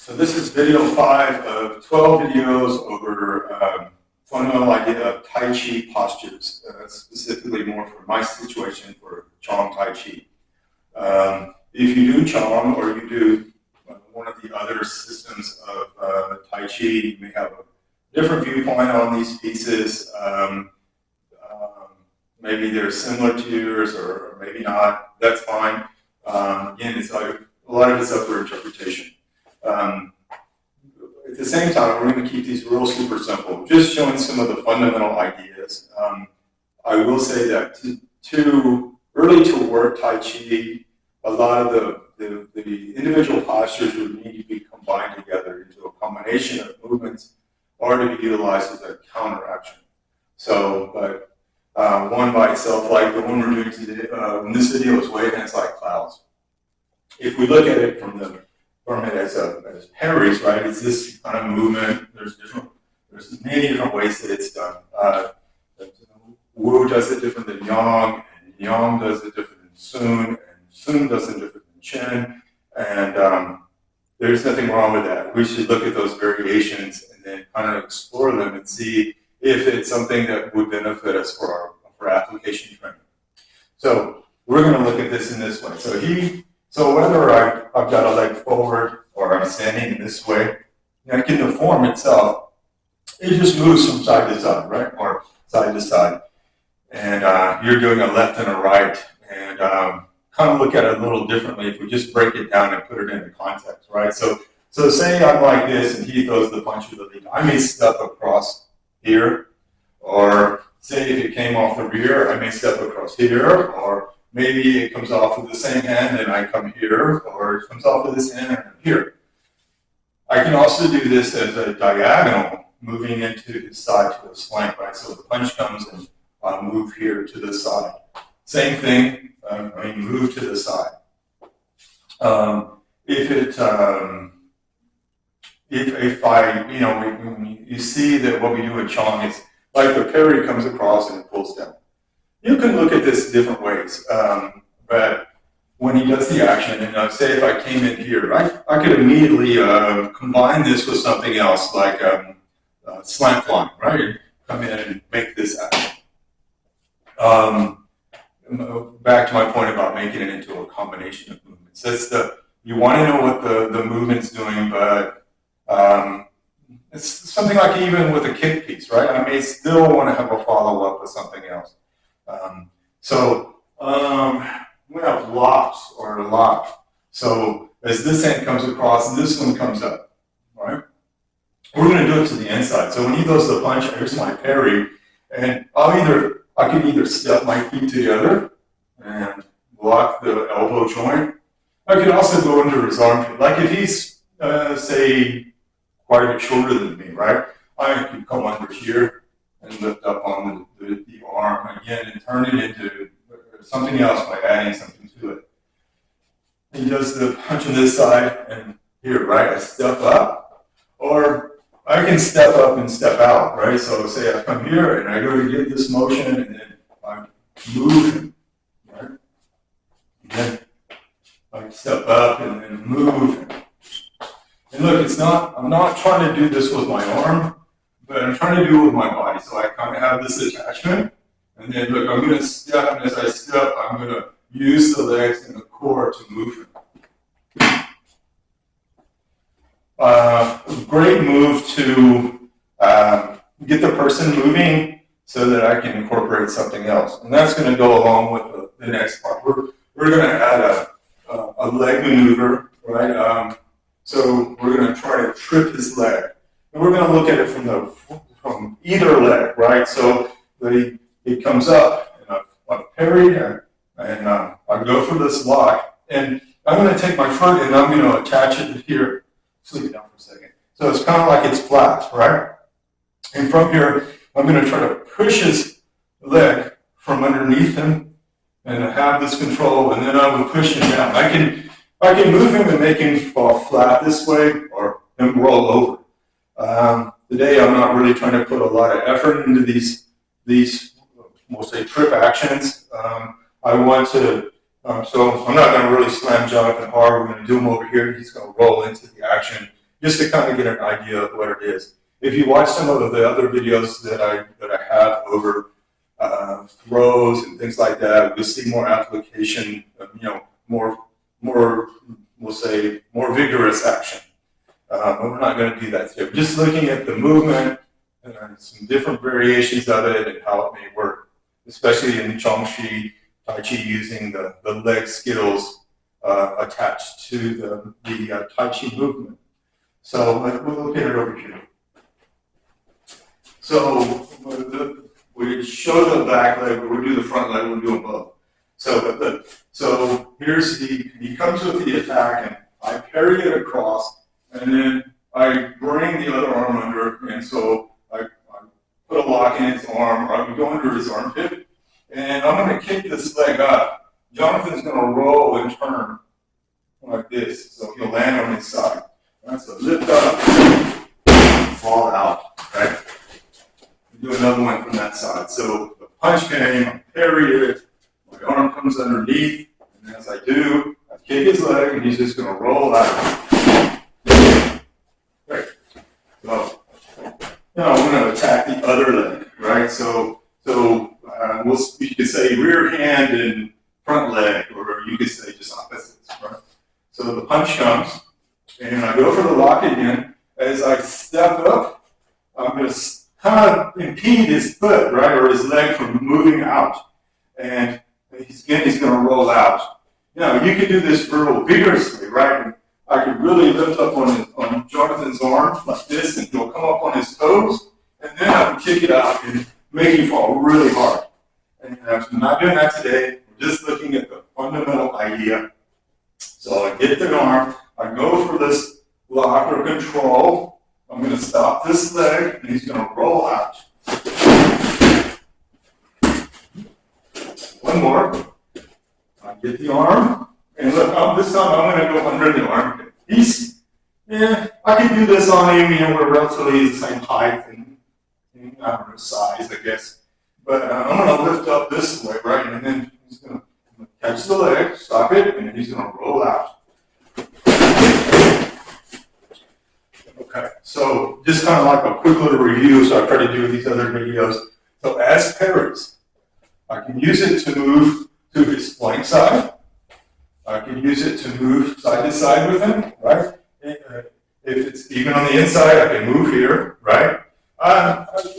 So this is video 5 of 12 videos over fundamental idea of Tai Chi postures, specifically more for my situation for Chang Tai Chi. If you do Chang or you do one of the other systems of Tai Chi, you may have a different viewpoint on these pieces. Maybe they're similar to yours or maybe not. That's fine. Again, it's like a lot of it's up for interpretation. At the same time, we're going to keep these real super simple, just showing some of the fundamental ideas. I will say that to early to work Tai Chi, a lot of the individual postures would need to be combined together into a combination of movements or to be utilized as a counteraction. So, but one by itself, like the one we're doing today, in this video is wave hands like clouds. If we look at it from it as parries, right? It's this kind of movement. There's many different ways that it's done. Wu does it different than Yang, and Yang does it different than Sun, and Sun does it different than Chen. And there's nothing wrong with that. We should look at those variations and then kind of explore them and see if it's something that would benefit us for application training. So we're going to look at this in this way. So whether I've got a leg forward or I'm standing in this way, like in the form itself, it just moves from side to side, right? Or side to side. And you're doing a left and a right. And kind of look at it a little differently if we just break it down and put it into context, right? So say I'm like this and he throws the punch with the lead. I may step across here, or say if it came off the rear, I may step across here, or maybe it comes off with the same hand and I come here, or it comes off with this hand and I'm here. I can also do this as a diagonal, moving into the side to the flank, right? So the punch comes and I'll move here to the side. Same thing, I move to the side. If I, you see that what we do in Chang is like the parry comes across and it pulls down. You can look at this different ways, but when he does the action, and say if I came in here, I could immediately combine this with something else, like slant flying, right? Come in and make this action. Back to my point about making it into a combination of movements. You want to know what the movement's doing, but it's something like even with a kick piece, right? I may still want to have a follow-up with something else. We have locks or a lock. So as this hand comes across, this one comes up, right? We're going to do it to the inside. So when he throws the punch, here's my parry, and I can either step my feet together and block the elbow joint. I can also go under his armpit. Like if he's, say, quite a bit shorter than me, right? I can come under here and lift up on the arm again and turn it into something else by adding something to it. He does the punch on this side and here, right? I step up, or I can step up and step out, right? So say I come here and I go to get this motion and then I move him, right? And then I step up and then move him. And look, I'm not trying to do this with my arm, but I'm trying to do it with my body. So I kind of have this attachment. And then look, I'm going to step, and as I step, I'm going to use the legs and the core to move him. Great move to get the person moving so that I can incorporate something else. And that's going to go along with the next part. We're going to add a leg maneuver, right? So we're going to try to trip his leg. And we're going to look at it from either leg, right? So it comes up, and I've parried, and I go for this lock. And I'm going to take my foot, and I'm going to attach it here. Sleep it down for a second. So it's kind of like it's flat, right? And from here, I'm going to try to push his leg from underneath him and have this control, and then I will push him down. I can move him and make him fall flat this way or him roll over. Today, I'm not really trying to put a lot of effort into these we'll say trip actions. I want to, so I'm not going to really slam jump and hard. We're going to do him over here. He's going to roll into the action just to kind of get an idea of what it is. If you watch some of the other videos that I have over throws and things like that, you'll see more application, more, we'll say, more vigorous action. But we're not going to do that today. We're just looking at the movement and some different variations of it and how it may work, especially in Chang Tai Chi using the leg skills attached to the Tai Chi movement. So we'll look at it over here. So we show the back leg, but we do the front leg, we'll do them both. So here's he comes with the attack, and I parry it across, and then I bring the other arm under, and so I put a lock in his arm, or I can go under his armpit, and I'm going to kick this leg up. Jonathan's going to roll and turn like this, so he'll land on his side. Right, so lift up, fall out, right? Do another one from that side. So the punch came, I parry it, my arm comes underneath, and as I do, I kick his leg, and he's just going to roll out. Great. So now I'm going to attack the other leg, right? So you could say rear hand and front leg, or you could say just opposites, right? So the punch comes, and I go for the lock again. As I step up, I'm going to kind of impede his foot, right, or his leg from moving out. And he's going to roll out. Now, you can do this real vigorously, right? And I could really lift up on Jonathan's arm like this, and he'll come up on his toes, and then I can kick it out and make him fall really hard. And I'm not doing that today. We're just looking at the fundamental idea. So I get the arm, I go for this lock or control. I'm going to stop this leg, and he's going to roll out. One more. I get the arm, and look, this time I'm going to go under the arm. I can do this on him, we're relatively the same height and I don't know, size, I guess. But I'm going to lift up this way, right, and then he's going to catch the leg, stop it, and then he's going to roll out. Okay, so just kind of like a quick little review, so I try to do these other videos. So as parries, I can use it to move to his flank side. I can use it to move side to side with him, right? If it's even on the inside, I can move here, right?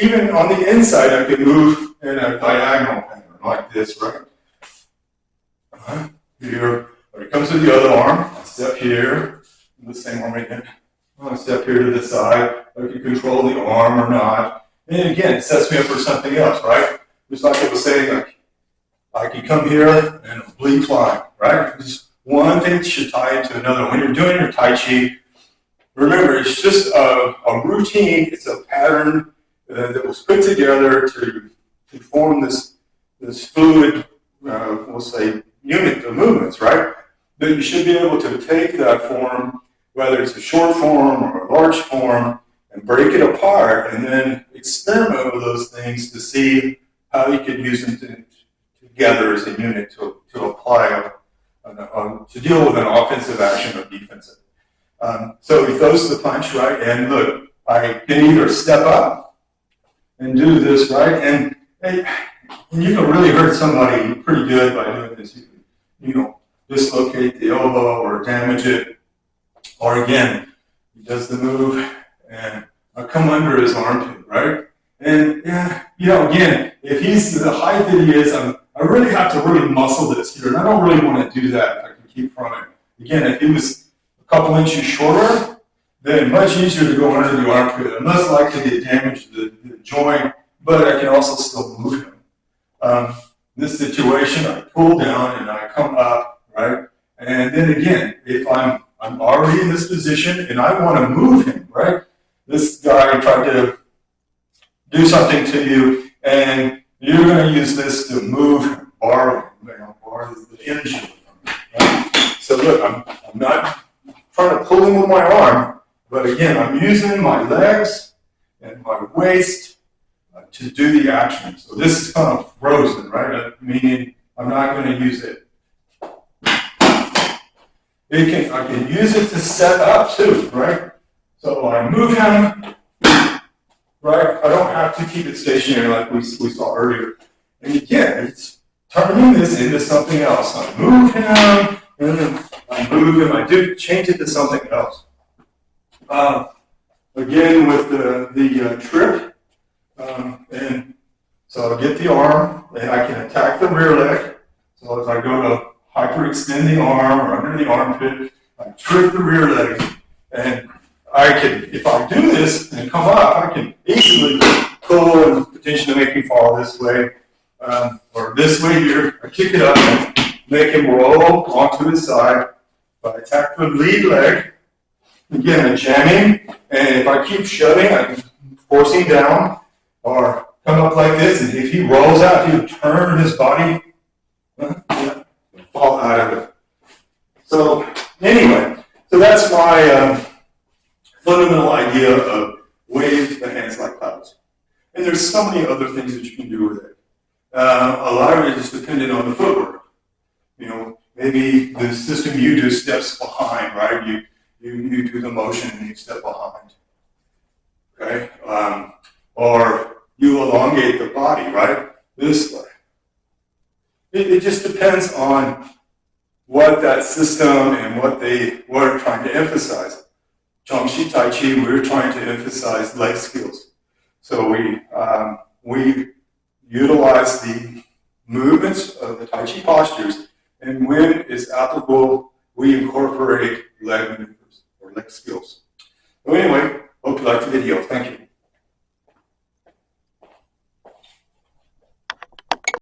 Even on the inside, I can move in a diagonal pattern like this, right? Here, when it comes to the other arm, I step here, the same arm again. I'm going to step here to the side. I can control the arm or not. And again, it sets me up for something else, right? Just like I was saying, I can come here and bleed flying, right? Just one thing should tie into another. When you're doing your Tai Chi, remember, it's just a routine. It's a pattern that was put together to form this fluid, we'll say, unit of movements, right? But you should be able to take that form, whether it's a short form or a large form, and break it apart and then experiment with those things to see how you could use them together as a unit to apply, to deal with an offensive action or defensive. So he throws the punch, right? And look, I can either step up and do this, right? And you can really hurt somebody pretty good by doing this. You know, dislocate the elbow or damage it. Or again, he does the move and I come under his armpit, right? And again, if he's the height that he is, I really have to really muscle this here. And I don't really want to do that if I can keep from it. Again, if he was a couple inches shorter, then much easier to go under the armpit. I'm less likely to damage the joint, but I can also still move him. In this situation, I pull down and I come up, right? And then again, if I'm already in this position and I want to move him, right? This guy tried to do something to you, and you're going to use this to move him, borrow the energy from him, right? So look, I'm not trying to pull him with my arm, but again, I'm using my legs and my waist to do the action. So this is kind of frozen, right? Meaning I'm not going to use it. I can use it to set up too, right? So I move him, right? I don't have to keep it stationary like we saw earlier. And again, it's turning this into something else. I move him, and then I move him. I do change it to something else. Again, with the trip, and so I'll get the arm, and I can attack the rear leg. So if I go to hyperextend the arm or under the armpit, I trip the rear leg, and I can, if I do this and come up, I can easily pull and potentially make him fall this way, or this way here. I kick it up and make him roll onto his side. If I attack the lead leg, again, I jam him, and if I keep shoving, I can force him down, or come up like this, and if he rolls out, he'll turn his body, and fall out of it. So anyway, so that's my fundamental idea of wave the hands like clouds. And there's so many other things that you can do with it. A lot of it is dependent on the footwork. You know, maybe the system you do steps behind, right? You do the motion and you step behind. Okay? Or you elongate the body, right? This way. It just depends on what that system and what they were trying to emphasize. Chang Tai Chi, we're trying to emphasize leg skills. So we utilize the movements of the Tai Chi postures, and when it's applicable, we incorporate leg maneuvers or leg skills. So anyway, hope you liked the video. Thank you.